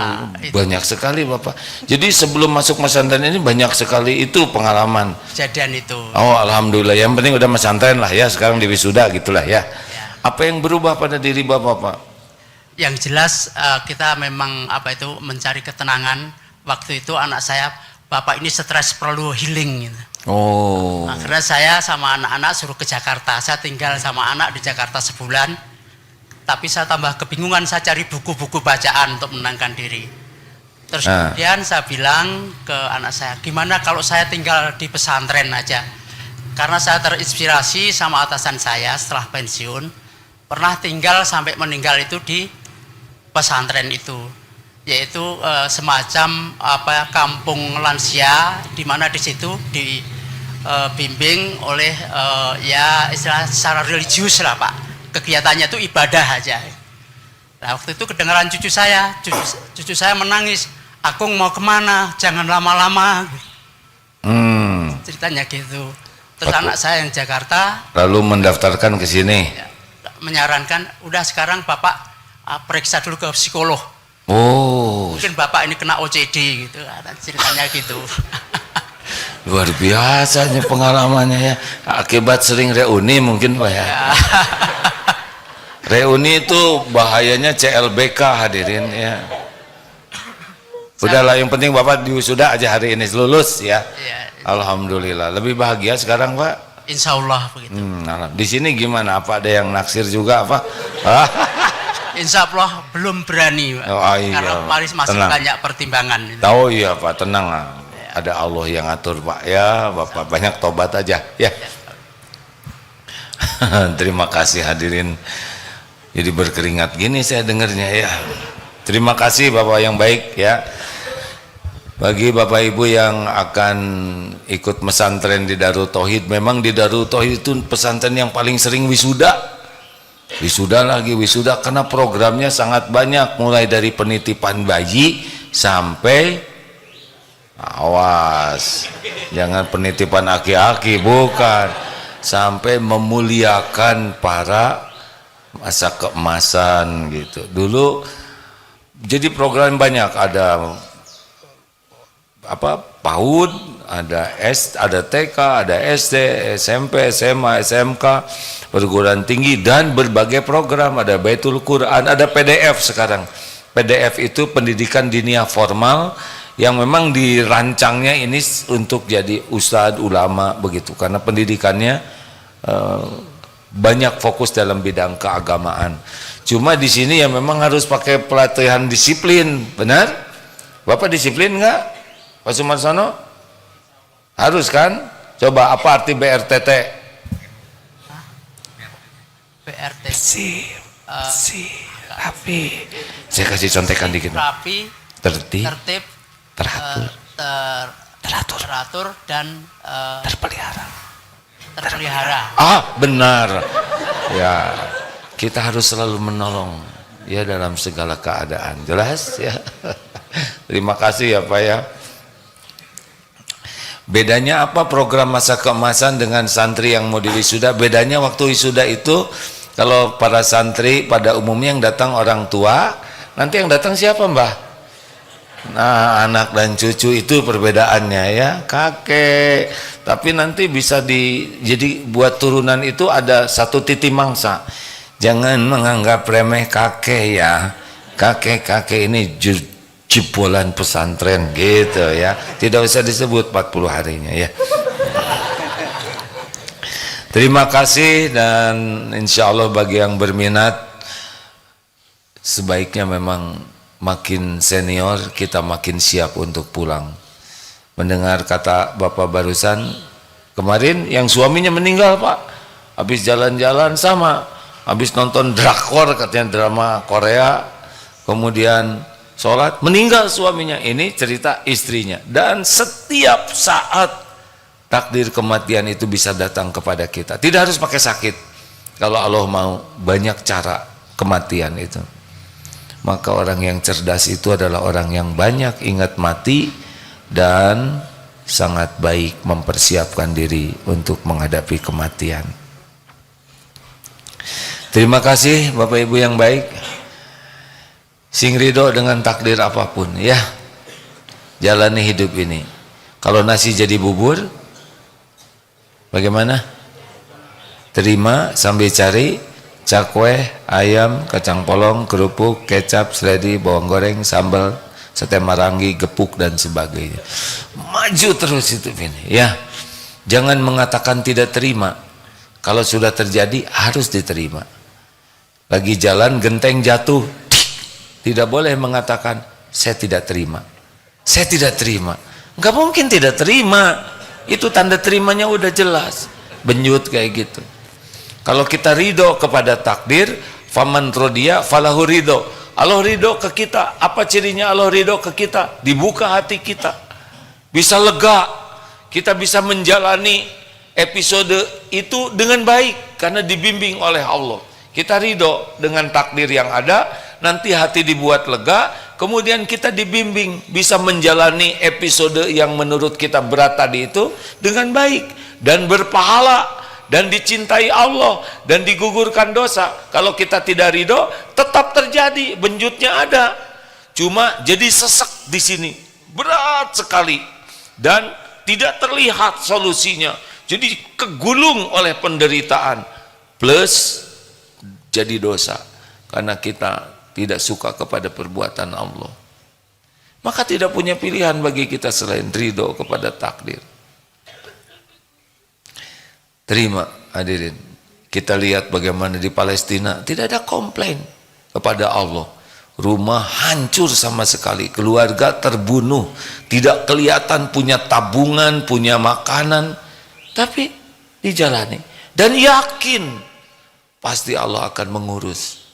banyak sekali Bapak. Jadi sebelum masuk pesantren ini banyak sekali itu pengalaman.
Kejadian itu.
Oh, alhamdulillah. Yang penting udah pesantren lah ya. Sekarang di wisuda gitulah ya. Apa yang berubah pada diri Bapak, Pak?
Yang jelas kita memang apa itu mencari ketenangan. Waktu itu anak saya, Bapak ini stres, perlu healing gitu.
Oh.
Akhirnya saya sama anak-anak suruh ke Jakarta. Saya tinggal sama anak di Jakarta sebulan. Tapi saya tambah kebingungan, saya cari buku-buku bacaan untuk menenangkan diri. Terus kemudian saya bilang ke anak saya, gimana kalau saya tinggal di pesantren aja? Karena saya terinspirasi sama atasan saya setelah pensiun, pernah tinggal sampai meninggal itu di pesantren itu, yaitu semacam apa kampung lansia, di mana di situ dibimbing oleh ya istilah secara religius lah Pak. Kegiatannya itu ibadah aja. Nah waktu itu kedengaran cucu saya menangis, Akung mau kemana, jangan lama-lama. Ceritanya gitu. Terus
Aku-
anak saya yang Jakarta
Lalu mendaftarkan ke sini.
ya, menyarankan, udah sekarang bapak periksa dulu ke psikolog.
Oh,
Mungkin bapak ini kena OCD gitu. Ceritanya gitu.
luar biasanya pengalamannya ya. Akibat sering reuni mungkin Pak ya. Reuni itu bahayanya CLBK hadirin ya. Udahlah, yang penting Bapak diwisuda aja hari ini, lulus ya.
Ya,
Alhamdulillah. Lebih bahagia sekarang Pak.
insya Allah begitu.
Di sini gimana? Apa ada yang naksir juga apa?
Insya Allah belum berani, Pak.
Oh, iya.
Karena masih
Tenang.
banyak pertimbangan.
Tahu ya Pak, tenang lah. Ada Allah yang ngatur Pak ya. Bapak banyak tobat aja ya. Terima kasih hadirin. Jadi berkeringat gini saya dengarnya ya. Terima kasih Bapak yang baik ya. Bagi Bapak Ibu yang akan ikut pesantren di Darut Tauhid, memang di Darut Tauhid itu pesantren yang paling sering wisuda. Wisuda lagi wisuda karena programnya sangat banyak, mulai dari penitipan bayi sampai awas, jangan penitipan aki-aki, bukan, sampai memuliakan para masa keemasan gitu. Dulu jadi program banyak, ada apa, PAUD, ada TK, ada SD, SMP, SMA, SMK, perguruan tinggi, dan berbagai program. Ada Baitul Quran, ada PDF sekarang. PDF itu pendidikan diniyah formal yang memang dirancangnya ini untuk jadi ustadz, ulama begitu, karena pendidikannya banyak fokus dalam bidang keagamaan. Cuma di sini ya memang harus pakai pelatihan disiplin, benar? Bapak disiplin nggak? Pak Sumarsono? Harus kan? Coba apa arti BRTT?
BRT
Rapi. Saya kasih contekan dikit.
rapi,
Tertib,
tertib,
teratur,
teratur dan
terpelihara.
terpelihara.
Benar. Ya, kita harus selalu menolong ya dalam segala keadaan. Jelas ya. Terima kasih ya Pak ya. Bedanya apa program masa keemasan dengan santri yang mau diwisuda? Bedanya waktu wisuda itu, kalau para santri pada umumnya yang datang orang tua, nanti yang datang siapa Mbah? Nah, anak dan cucu, itu perbedaannya ya, kakek. Tapi nanti bisa jadi buat turunan itu ada satu titi mangsa. Jangan menganggap remeh kakek ya. Kakek-kakek ini jebolan pesantren gitu ya. Tidak usah disebut 40 harinya ya. Terima kasih, dan insya Allah bagi yang berminat, sebaiknya memang makin senior kita makin siap untuk pulang. Mendengar kata Bapak barusan, kemarin yang suaminya meninggal Pak, habis jalan-jalan sama, habis nonton drakor katanya, drama Korea, kemudian sholat, meninggal suaminya. Ini cerita istrinya. Dan setiap saat takdir kematian itu bisa datang kepada kita, tidak harus pakai sakit. Kalau Allah mau, banyak cara kematian itu. Maka orang yang cerdas itu adalah orang yang banyak ingat mati dan sangat baik mempersiapkan diri untuk menghadapi kematian. Terima kasih Bapak Ibu yang baik. Sing ridho dengan takdir apapun ya. Jalani hidup ini. Kalau nasi jadi bubur, bagaimana? Terima sambil cari cakwe, ayam, kacang polong, kerupuk, kecap, seledri, bawang goreng, sambal, sate marangi, gepuk dan sebagainya. Maju terus itu ini ya. Jangan mengatakan tidak terima. Kalau sudah terjadi harus diterima. Lagi jalan genteng jatuh, tidak boleh mengatakan saya tidak terima. Saya tidak terima. Enggak mungkin tidak terima. Itu tanda terimanya udah jelas. Benyut kayak gitu. Kalau kita ridho kepada takdir, faman rodiya falahu ridho. Allah ridho ke kita. Apa cirinya Allah ridho ke kita? Dibuka hati kita, bisa lega, kita bisa menjalani episode itu dengan baik karena dibimbing oleh Allah. Kita ridho dengan takdir yang ada, nanti hati dibuat lega, kemudian kita dibimbing bisa menjalani episode yang menurut kita berat tadi itu dengan baik dan berpahala dan dicintai Allah dan digugurkan dosa. Kalau kita tidak ridho, tetap terjadi, benjutnya ada. Cuma jadi sesek di sini, berat sekali dan tidak terlihat solusinya. Jadi kegulung oleh penderitaan plus jadi dosa karena kita tidak suka kepada perbuatan Allah. Maka tidak punya pilihan bagi kita selain ridho kepada takdir. Terima hadirin, kita lihat bagaimana di Palestina tidak ada komplain kepada Allah. Rumah hancur sama sekali, keluarga terbunuh, tidak kelihatan punya tabungan, punya makanan, tapi dijalani dan yakin pasti Allah akan mengurus.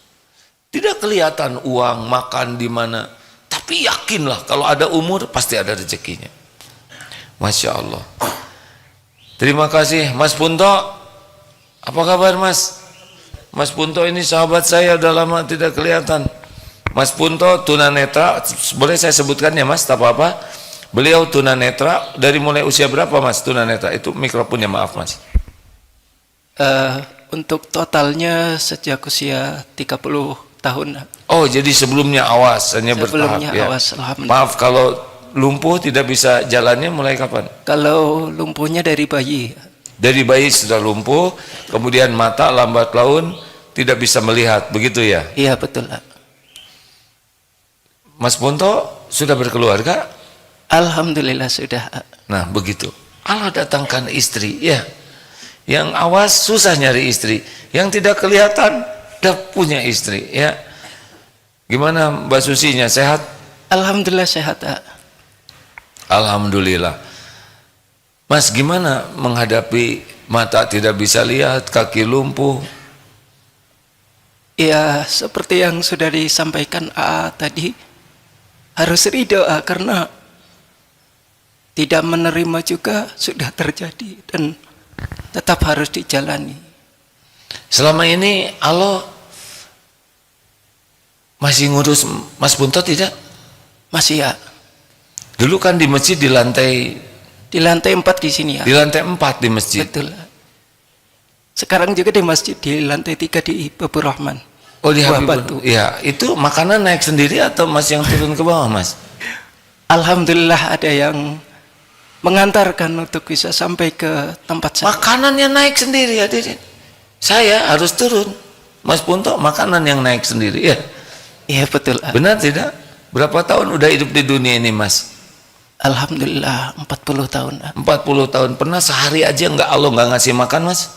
Tidak kelihatan uang makan di mana, tapi yakinlah kalau ada umur pasti ada rezekinya. Masya Allah. Terima kasih Mas Punto. Apa kabar Mas? Mas Punto ini sahabat saya, udah lama tidak kelihatan. Mas Punto tunanetra, boleh saya sebutkan ya Mas, tak apa-apa. Beliau tunanetra dari mulai usia berapa Mas tunanetra? Itu mikrofonnya, maaf Mas.
Untuk totalnya sejak usia 30 tahun.
Oh, jadi sebelumnya awas, hanya bertahap ya.
Awas, alhamdulillah.
Maaf kalau lumpuh tidak bisa jalannya mulai kapan?
Kalau lumpuhnya dari bayi.
Dari bayi sudah lumpuh, kemudian mata lambat laun tidak bisa melihat, begitu ya?
Iya betul.
Mas Punto sudah berkeluarga?
Alhamdulillah sudah.
Nah begitu, Allah datangkan istri ya. Yang awas susah nyari istri, yang tidak kelihatan udah punya istri ya. Gimana Mbak Susinya, sehat?
Alhamdulillah sehat.
Alhamdulillah. Mas gimana menghadapi mata tidak bisa lihat, kaki lumpuh?
Ya seperti yang sudah disampaikan tadi, harus ridho karena tidak menerima juga sudah terjadi dan tetap harus dijalani.
Selama ini Allah masih ngurus Mas Punto tidak?
Masih ya.
Dulu kan di masjid di lantai
4 di sini ya.
Di lantai 4 di masjid.
Betul. Sekarang juga di masjid di lantai 3 di Babur Rahman.
Oh di
Buah
Habibur.
Batu.
Ya, itu makanan naik sendiri atau Mas yang turun ke bawah, Mas?
Alhamdulillah ada yang mengantarkan untuk bisa sampai ke tempat saya.
Makanannya naik sendiri ya, Dede. Saya harus turun. Mas Punto makanan yang naik sendiri ya.
Iya betul.
Benar tidak? Berapa tahun udah hidup di dunia ini, Mas?
Alhamdulillah 40 tahun.
40 tahun. Pernah sehari aja Allah nggak ngasih makan, Mas?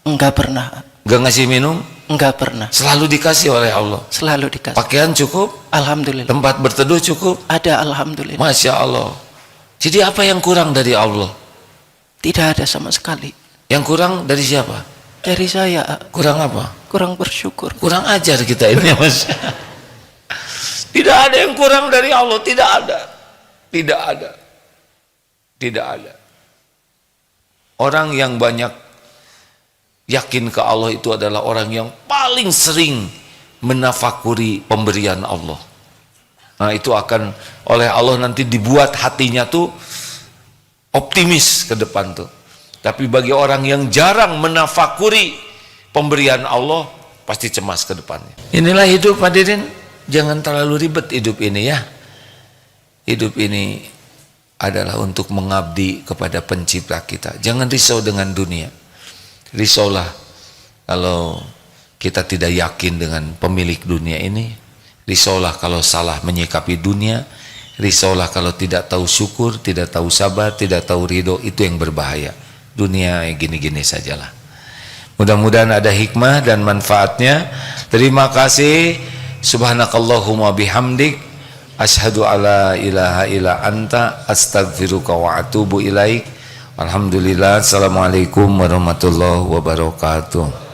Enggak pernah.
Nggak ngasih minum?
Enggak pernah.
Selalu dikasih oleh Allah.
Selalu dikasih.
Pakaian cukup?
Alhamdulillah.
Tempat berteduh cukup?
Ada alhamdulillah.
Masya Allah. Jadi apa yang kurang dari Allah?
Tidak ada sama sekali.
Yang kurang dari siapa?
Dari saya.
Kurang apa?
Kurang bersyukur.
Kurang ajar kita ini, Mas. Tidak ada yang kurang dari Allah, tidak ada. Tidak ada. Tidak ada. Orang yang banyak yakin ke Allah itu adalah orang yang paling sering menafakuri pemberian Allah. Nah, itu akan oleh Allah nanti dibuat hatinya tuh optimis ke depan tuh. Tapi bagi orang yang jarang menafakuri pemberian Allah, pasti cemas ke depannya. Inilah hidup, hadirin. Jangan terlalu ribet hidup ini ya. Hidup ini adalah untuk mengabdi kepada pencipta kita. Jangan risau dengan dunia. Risaulah kalau kita tidak yakin dengan pemilik dunia ini. Risaulah kalau salah menyikapi dunia. Risaulah kalau tidak tahu syukur, tidak tahu sabar, tidak tahu ridho. Itu yang berbahaya. Dunia gini-gini sajalah. Mudah-mudahan ada hikmah dan manfaatnya. Terima kasih. Subhanakallahumma bihamdik, asyhadu alla ilaha illa anta, astaghfiruka wa atubu ilaik. Alhamdulillah. Assalamualaikum warahmatullahi wabarakatuh.